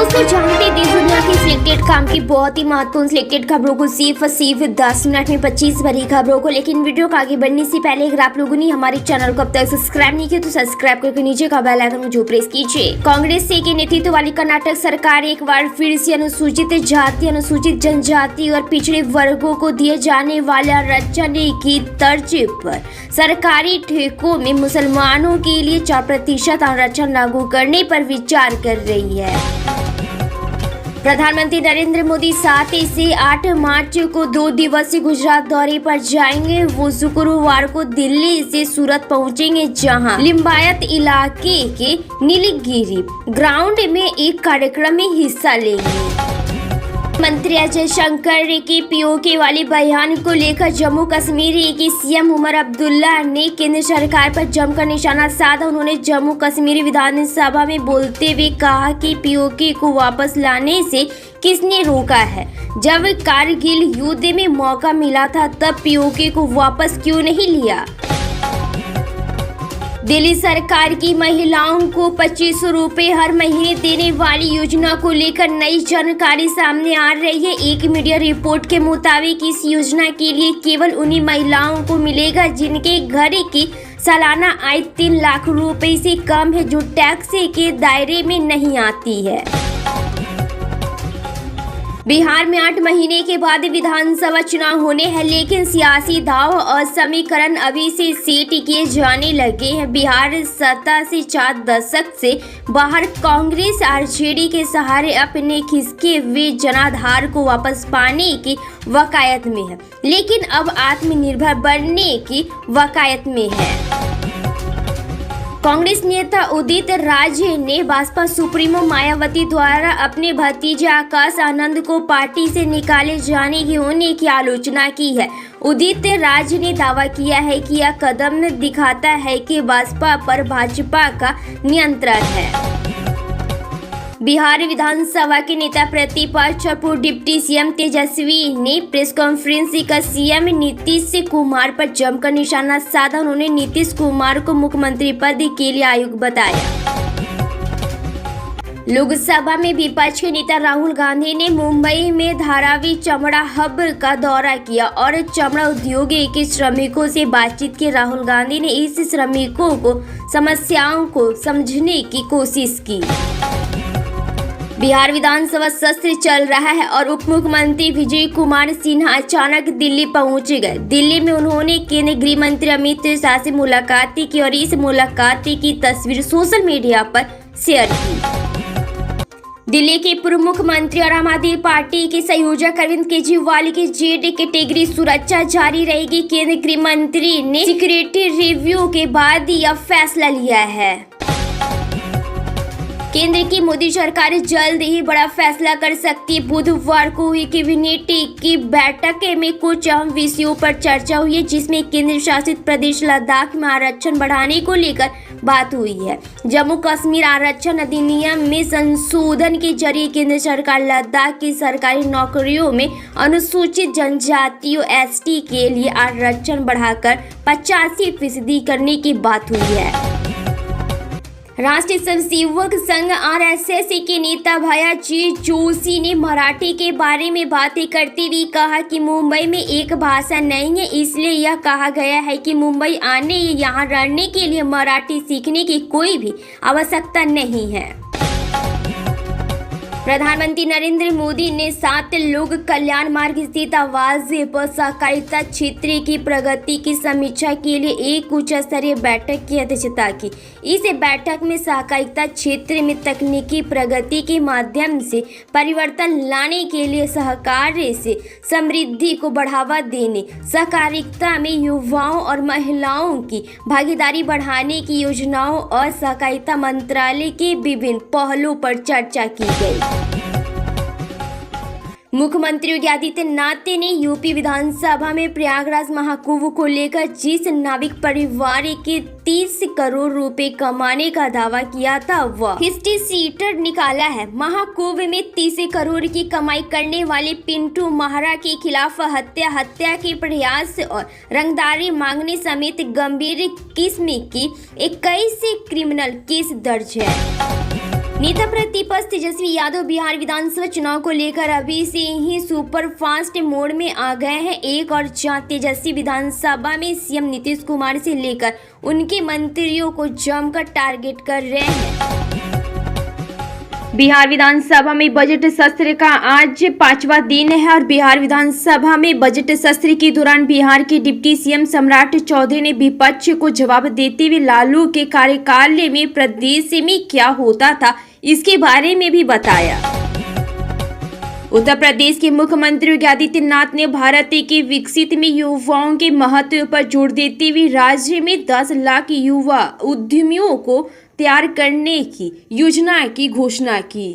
दोस्तों जानते देश दुनिया की सिलेक्टेड काम की बहुत ही महत्वपूर्ण सिलेक्टेड खबरों को सिर्फ 10 मिनट में 25 बड़ी खबरों को। लेकिन वीडियो को आगे बढ़ने से पहले अगर आप लोगों ने हमारे चैनल को अब तक सब्सक्राइब नहीं किया तो सब्सक्राइब करके नीचे का बेल आइकन जो प्रेस कीजिए। कांग्रेस के नेतृत्व वाली कर्नाटक सरकार एक बार फिर से अनुसूचित जाति, अनुसूचित जनजाति और पिछड़े वर्गों को दिए जाने वाले आरक्षण की तर्ज पर सरकारी ठेकों में मुसलमानों के लिए 4% आरक्षण लागू करने पर विचार कर रही है। प्रधानमंत्री नरेंद्र मोदी 7 से 8 मार्च को 2 दिवसीय गुजरात दौरे पर जाएंगे। वो शुक्रवार को दिल्ली से सूरत पहुंचेंगे, जहां लिंबायत इलाके के नीलगिरी ग्राउंड में एक कार्यक्रम में हिस्सा लेंगे। मंत्री अजय शंकर के पीओके वाले बयान को लेकर जम्मू कश्मीर के सीएम उमर अब्दुल्ला ने केंद्र सरकार पर जमकर निशाना साधा। उन्होंने जम्मू कश्मीर विधानसभा में बोलते हुए कहा कि पीओके को वापस लाने से किसने रोका है। जब कारगिल युद्ध में मौका मिला था तब पीओके को वापस क्यों नहीं लिया। दिल्ली सरकार की महिलाओं को 2500 रुपए हर महीने देने वाली योजना को लेकर नई जानकारी सामने आ रही है। एक मीडिया रिपोर्ट के मुताबिक इस योजना के लिए केवल उन्हीं महिलाओं को मिलेगा जिनके घर की सालाना आय 3 लाख रुपए से कम है, जो टैक्स के दायरे में नहीं आती है। बिहार में 8 महीने के बाद विधानसभा चुनाव होने हैं, लेकिन सियासी दाव और समीकरण अभी से सेट किए जाने लगे हैं। बिहार सत्ता से 4 दशक से बाहर कांग्रेस आरजेडी के सहारे अपने खिसके हुए जनाधार को वापस पाने की वकायत में है, लेकिन अब आत्मनिर्भर बनने की वकायत में है। कांग्रेस नेता उदित राज ने बसपा सुप्रीमो मायावती द्वारा अपने भतीजे आकाश आनंद को पार्टी से निकाले जाने की होने की आलोचना की है। उदित राज ने दावा किया है कि यह कदम दिखाता है कि बसपा पर भाजपा का नियंत्रण है। बिहार विधानसभा के नेता प्रतिपक्ष और पूर्व डिप्टी सीएम तेजस्वी ने प्रेस कॉन्फ्रेंस कर सीएम नीतीश कुमार पर जमकर निशाना साधा। उन्होंने नीतीश कुमार को मुख्यमंत्री पद के लिए अयोग्य बताया। लोकसभा में विपक्ष के नेता राहुल गांधी ने मुंबई में धारावी चमड़ा हब का दौरा किया और चमड़ा उद्योग के श्रमिकों से बातचीत की। राहुल गांधी ने इस श्रमिकों को समस्याओं को समझने की कोशिश की। बिहार विधानसभा सत्र चल रहा है और उप मुख्यमंत्री विजय कुमार सिन्हा अचानक दिल्ली पहुंच गए। दिल्ली में उन्होंने केंद्रीय गृह मंत्री अमित शाह से मुलाकात की और इस मुलाकात की तस्वीर सोशल मीडिया पर शेयर की। दिल्ली के पूर्व मुख्यमंत्री और आम आदमी पार्टी के संयोजक अरविंद केजरीवाल की जेड कैटेगरी सुरक्षा जारी रहेगी। केंद्रीय गृह मंत्री ने सिक्योरिटी रिव्यू के बाद यह फैसला लिया है। केंद्र की मोदी सरकार जल्द ही बड़ा फैसला कर सकती है। बुधवार को हुई कैबिनेट की बैठक में कुछ अहम विषयों पर चर्चा हुई है, जिसमें केंद्र शासित प्रदेश लद्दाख में आरक्षण बढ़ाने को लेकर बात हुई है। जम्मू कश्मीर आरक्षण अधिनियम में संशोधन के जरिए केंद्र सरकार लद्दाख की सरकारी नौकरियों में अनुसूचित जनजातियों एसटी के लिए आरक्षण बढ़ाकर 85% करने की बात हुई है। राष्ट्रीय स्वयंसेवक संघ आरएसएस के नेता भैयाजी जोशी ने मराठी के बारे में बातें करते हुए कहा कि मुंबई में एक भाषा नहीं है, इसलिए यह कहा गया है कि मुंबई आने या यहाँ रहने के लिए मराठी सीखने की कोई भी आवश्यकता नहीं है। प्रधानमंत्री नरेंद्र मोदी ने 7 लोक कल्याण मार्ग स्थित आवास पर सहकारिता क्षेत्र की प्रगति की समीक्षा के लिए एक उच्च स्तरीय बैठक की अध्यक्षता की। इस बैठक में सहकारिता क्षेत्र में तकनीकी प्रगति के माध्यम से परिवर्तन लाने के लिए सहकार से समृद्धि को बढ़ावा देने, सहकारिता में युवाओं और महिलाओं की भागीदारी बढ़ाने की योजनाओं और सहकारिता मंत्रालय के विभिन्न पहलुओं पर चर्चा की गई। मुख्यमंत्री योगी आदित्यनाथ ने यूपी विधानसभा में प्रयागराज महाकुंभ को लेकर जिस नाविक परिवार के 30 करोड़ रुपए कमाने का दावा किया था वह हिस्ट्री शीटर निकाला है। महाकुंभ में 30 करोड़ की कमाई करने वाले पिंटू महारा के खिलाफ हत्या के प्रयास और रंगदारी मांगने समेत गंभीर किस्म की 21 क्रिमिनल केस दर्ज है। नेता प्रतिपक्ष तेजस्वी यादव बिहार विधानसभा चुनाव को लेकर अभी से ही सुपर फास्ट मोड में आ गए हैं। एक और जहां तेजस्वी विधानसभा में सीएम नीतीश कुमार से लेकर उनके मंत्रियों को जमकर टारगेट कर रहे हैं। बिहार विधानसभा में बजट सत्र का आज 5वां दिन है और बिहार विधानसभा में बजट सत्र के दौरान बिहार के डिप्टी सीएम सम्राट चौधरी ने विपक्ष को जवाब देते हुए लालू के कार्यकाल में प्रदेश में क्या होता था इसके बारे में भी बताया। उत्तर प्रदेश के मुख्यमंत्री योगी आदित्यनाथ ने भारत के विकसित में युवाओं के महत्व पर जोर देते हुए राज्य में 10 लाख युवा उद्यमियों को तैयार करने की योजना की घोषणा की।